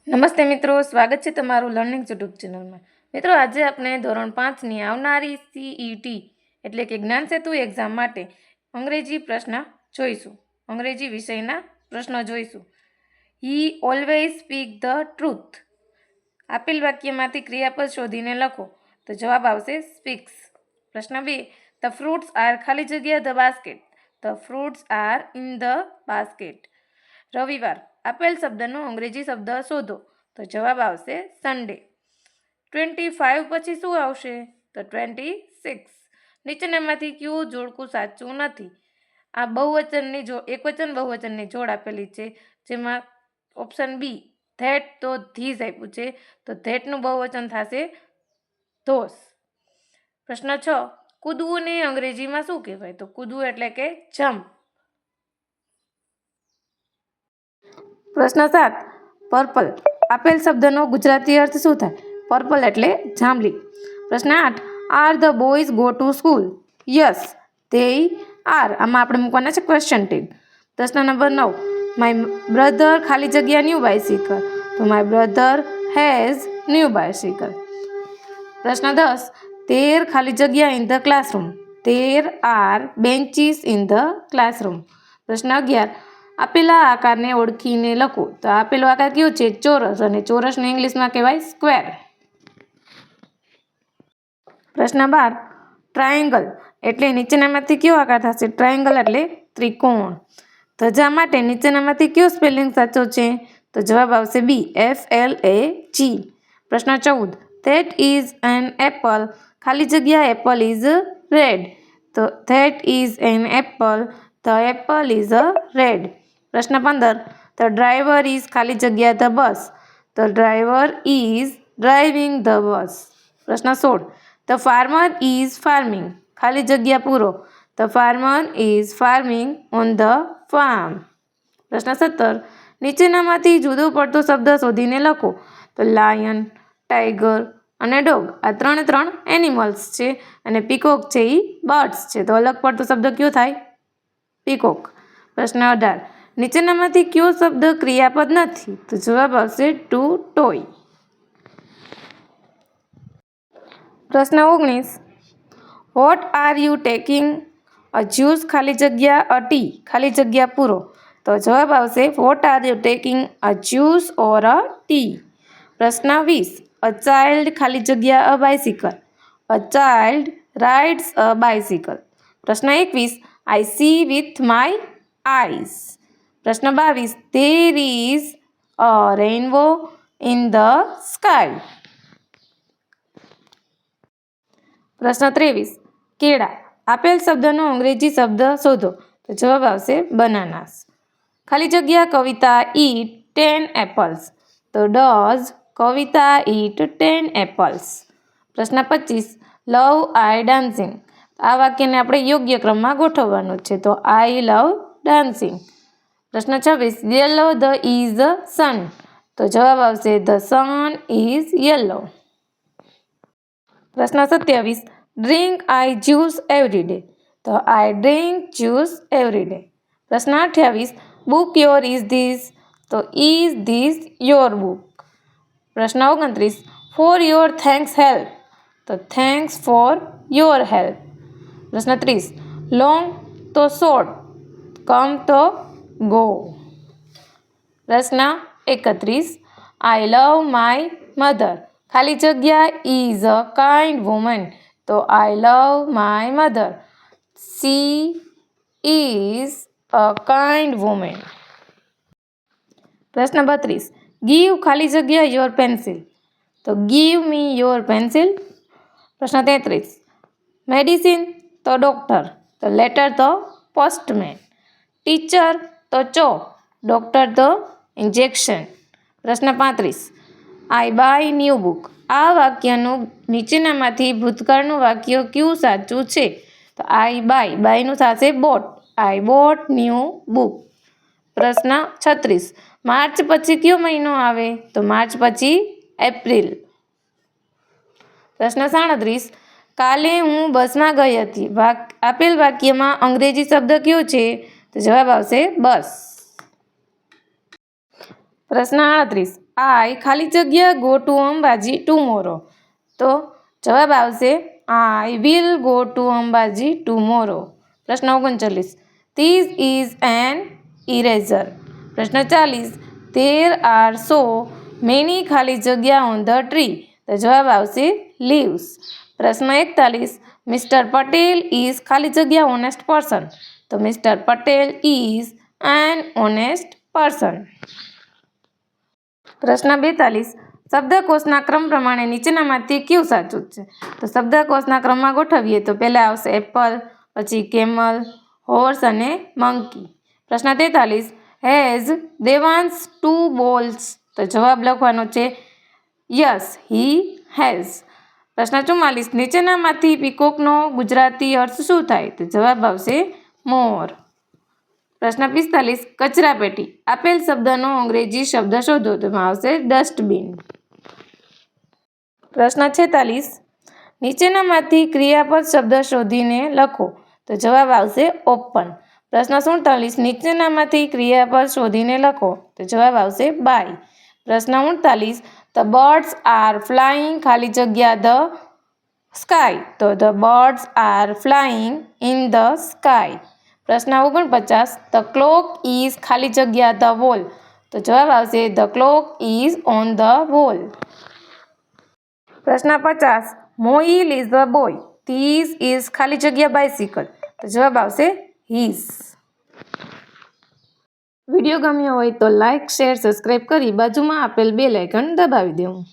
નમસ્તે મિત્રો, સ્વાગત છે તમારું લર્નિંગ યુટ્યુબ ચેનલમાં. મિત્રો, આજે આપણે ધોરણ 5ની આવનારી CET એટલે કે જ્ઞાન સેતુ એક્ઝામ માટે અંગ્રેજી પ્રશ્ન જોઈશું. અંગ્રેજી વિષયના પ્રશ્નો જોઈશું. He always speak the truth. આપેલ વાક્યમાંથી ક્રિયાપદ શોધીને લખો. તો જવાબ આવશે સ્પીક્સ. પ્રશ્ન 2, ધ ફ્રૂટ્સ આર ખાલી જગ્યા the basket. The fruits are in the basket. રવિવાર. આપેલ શબ્દનો અંગ્રેજી શબ્દ શોધો. તો જવાબ આવશે સન્ડે. 25 પછી શું આવશે? તો 26. નીચેનામાંથી કયું જોડકું સાચું નથી? આ બહુવચનની એકવચન બહુવચનની જોડ આપેલી છે, જેમાં ઓપ્શન બી ધેટ તો ધીઝ આપ્યું છે, તો ધેટનું બહુવચન થશે ધોસ. પ્રશ્ન 6, કૂદવુંને અંગ્રેજીમાં શું કહેવાય? તો કૂદવું એટલે કે જમ્પ. પ્રશ્ન 7, પર્પલ. આપેલ શબ્દનો ગુજરાતી અર્થ શું થાય? પર્પલ એટલે જાંબલી. પ્રશ્ન 8, are the boys go to school? Yes they are. આમાં આપણે મૂકવાના છે ક્વેશ્ચન ટેગ. પ્રશ્ન નંબર 9, માય બ્રધર ખાલી જગ્યા ન્યૂ બાયસિકલ. તો my brother has new bicycle. પ્રશ્ન 10, ધેર ખાલી જગ્યા in the classroom. There are benches in the classroom. પ્રશ્ન 11, આપેલા આકારને ઓળખીને લખો. તો આપેલો આકાર કયો છે? ચોરસ. અને ચોરસને ઇંગ્લિશમાં કહેવાય સ્ક્વેર. પ્રશ્ન 12, ટ્રાયેંગલ એટલે નીચેનામાંથી કયો આકાર થશે? ટ્રાયેંગલ એટલે ત્રિકોણ. ધજા માટે નીચેનામાંથી કયો સ્પેલિંગ સાચો છે? તો જવાબ આવશે બી, FLAG. પ્રશ્ન 14, ધેટ ઇઝ એન એપલ. ખાલી જગ્યા એપલ ઇઝ રેડ. તો that is an apple. The Apple is red. પ્રશ્ન 15, ધ ડ્રાઈવર ઇઝ ખાલી જગ્યા the bus. The driver is driving the bus. પ્રશ્ન 16, ધ ફાર્મર ઇઝ ફાર્મિંગ. ખાલી જગ્યા પૂરો. The farmer is farming on the farm. પ્રશ્ન 17, નીચેનામાંથી જુદો પડતો શબ્દ શોધીને લખો. તો લાયન, ટાઈગર અને ડોગ આ ત્રણ એનિમલ્સ છે, અને પીકોક છે એ બર્ડ્સ છે. તો અલગ પડતો શબ્દ કયો થાય? પીકોક. પ્રશ્ન 18, નીચેનામાંથી કયો શબ્દ ક્રિયાપદ નથી? તો જવાબ આવશે ટુ ટોય. પ્રશ્ન 19, વોટ આર યુ ટેકિંગ? અ જ્યુસ ખાલી જગ્યા અ ટી ખાલી જગ્યા પૂરો. તો જવાબ આવશે વોટ આર યુ ટેકિંગ? અ જ્યુસ ઓર અ ટી. પ્રશ્ન 20, અ ચાઇલ્ડ ખાલી જગ્યા a bicycle. A child rides a bicycle. પ્રશ્ન 21, I C with my eyes. પ્રશ્ન 22, there is a rainbow in the sky. પ્રશ્ન 23, કેળા. આપેલ શબ્દનો અંગ્રેજી શબ્દ શોધો. તો જવાબ આવશે બનાનાસ. ખાલી જગ્યા કવિતા ઈટ 10 એપલ્સ. તો ડઝ કવિતા ઈટ 10 એપલ્સ. પ્રશ્ન 25, લવ આઈ ડાન્સિંગ. આ વાક્યને આપણે યોગ્ય ક્રમમાં ગોઠવવાનું છે. તો આઈ લવ ડાન્સિંગ. પ્રશ્ન 26, યેલો ધ ઇઝ સન. તો જવાબ આવશે ધ સન ઇઝ યેલો. પ્રશ્ન 27, ડ્રિંક આઈ જ્યુસ એવરી ડે. તો આઈ ડ્રિંક જ્યુસ એવરી ડે. પ્રશ્ન 28, બુક યોર ઇઝ ધીસ. તો ઇઝ ધીસ યોર બુક. પ્રશ્ન 29, ફોર યોર થેન્ક્સ હેલ્પ. તો થેન્ક્સ ફોર યોર હેલ્પ. પ્રશ્ન 30, લોંગ તો શોર્ટ, કમ તો ગો. પ્રશ્ન 31, આઈ લવ માય મધર. ખાલી જગ્યા ઇઝ અ કાઇન્ડ વુમન. તો I love my mother. She is a kind woman. પ્રશ્ન 32, ગીવ ખાલી જગ્યા યોર પેન્સિલ. તો ગીવ મી યોર પેન્સિલ. પ્રશ્ન 33, મેડિસિન તો ડૉક્ટર. તો લેટર તો પોસ્ટમેન. ટીચર તો ચોક. ડૉક્ટર તો ઇન્જેક્શન. પ્રશ્ન 35, આઈ બાય ન્યૂ બુક. આ વાક્યનું નીચેનામાંથી ભૂતકાળનું વાક્ય કયું સાચું છે? તો આઈ બાયનું થશે બોટ. આઈ બોટ ન્યૂ બુક. પ્રશ્ન 36, માર્ચ પછી કયો મહિનો આવે? તો માર્ચ પછી એપ્રિલ. પ્રશ્ન 37, કાલે હું બસમાં ગઈ હતી. આપેલ વાક્યમાં અંગ્રેજી શબ્દ કયો છે? તો જવાબ આવશે બસ. પ્રશ્ન 38, આઈ ખાલી જગ્યા ગો ટુ અંબાજી ટુમોરો. તો જવાબ આવશે I will go to Ambaji tomorrow. પ્રશ્ન 39 ધીસ ઇઝ એન ઇરેઝર. પ્રશ્ન 40 ધેર આર સો મેની ખાલી જગ્યા ઓન ધ ટ્રી. તો જવાબ આવશે લીવ્સ. પ્રશ્ન 41 મિસ્ટર પટેલ ઇઝ ખાલી જગ્યા ઓનેસ્ટ પર્સન. તો mister Patel is an honest person. પ્રશ્ન 42 શબ્દકોશના ક્રમ પ્રમાણે નીચેનામાંથી કયું સાચું છે. તો શબ્દકોશના ક્રમમાં ગોઠવીએ તો પહેલાં આવશે એપલ, પછી કેમલ, હોર્સ અને મંકી. પ્રશ્ન 43 હેઝ દેવાંશ 2 બોલ્સ. તો જવાબ લખવાનો છે યસ હી હેઝ. પ્રશ્ન 44 નીચેનામાંથી પીકોકનો ગુજરાતી અર્થ શું થાય. તો જવાબ આવશે મોર. પ્રશ્ન 45 કચરાપેટી. આપેલ શબ્દનો અંગ્રેજી શબ્દ શોધો. તો એમાં આવશે ડસ્ટબિન. પ્રશ્ન 46 નીચેનામાંથી ક્રિયાપદ શબ્દ શોધીને લખો. તો જવાબ આવશે ઓપન. પ્રશ્ન 47 નીચેનામાંથી ક્રિયાપદ શોધીને લખો. તો જવાબ આવશે બાય. પ્રશ્ન 48 ધ બર્ડ્સ આર ફ્લાઇંગ ખાલી જગ્યા ધ સ્કાય. તો the birds are flying in the sky. પ્રશ્ન 49 ધ ક્લોક ઇઝ ખાલી જગ્યા ધ વોલ. તો જવાબ આવશે the clock is on the wall. પ્રશ્ન 50 મોઇલ is a boy. This is ખાલી જગ્યા બાઇસિકલ. તો જવાબ આવશે હીઝ. વિડીયો ગમ્યો હોય તો લાઇક, શેર, સબસ્ક્રાઈબ કરી બાજુમાં આપેલ બેલ આઇકન દબાવી દેવું.